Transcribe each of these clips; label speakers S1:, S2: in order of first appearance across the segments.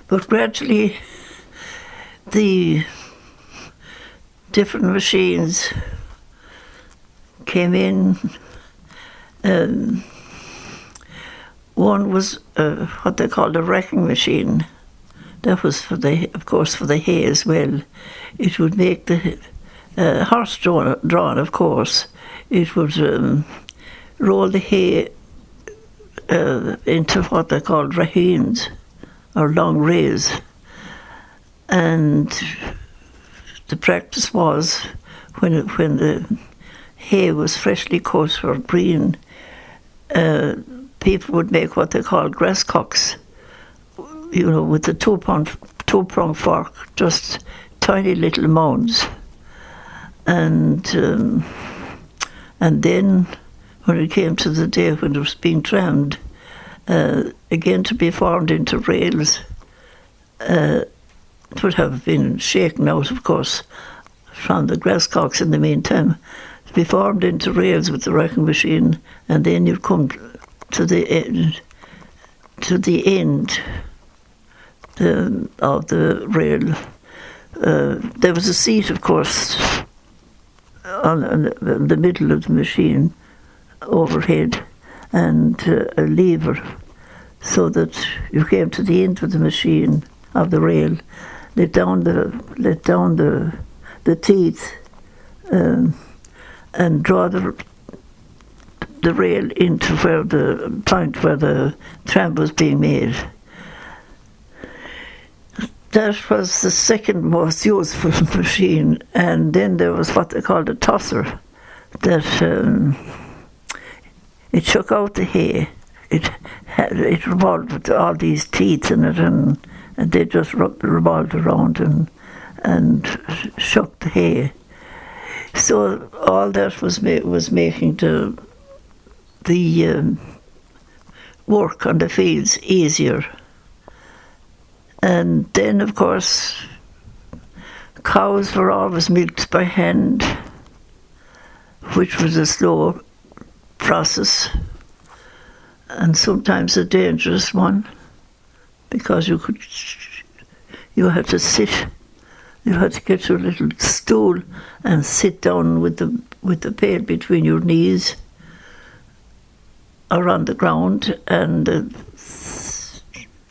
S1: But gradually the different machines came in. One was what they called a wrecking machine. That was of course, for the hay as well. It would make the horse drawn, of course. It would roll the hay into what they called rahines, or long rays. And the practice was, when the hay was freshly cut or green, people would make what they called grass cocks, with the two-prong fork, just tiny little mounds. And then, when it came to the day when it was being trammed, again to be formed into rails, it would have been shaken out, of course, from the grass cocks in the meantime, to be formed into rails with the wrecking machine, and then you'd come to the end of the rail. There was a seat, of course, on the middle of the machine, overhead, and a lever, so that you came to the end of the machine, of the rail, let down the teeth, and draw the rail into where the point where the tram was being made. That was the second most useful machine. And then there was what they called a tosser, that it shook out the hay. It revolved with all these teeth in it, and they just revolved around and shook the hay. So all that was making the work on the fields easier. And then, of course, cows were always milked by hand, which was a slow process, and sometimes a dangerous one, because you had to sit. You had to get your little stool and sit down with the pail between your knees or on the ground, and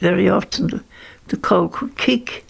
S1: very often the cow could kick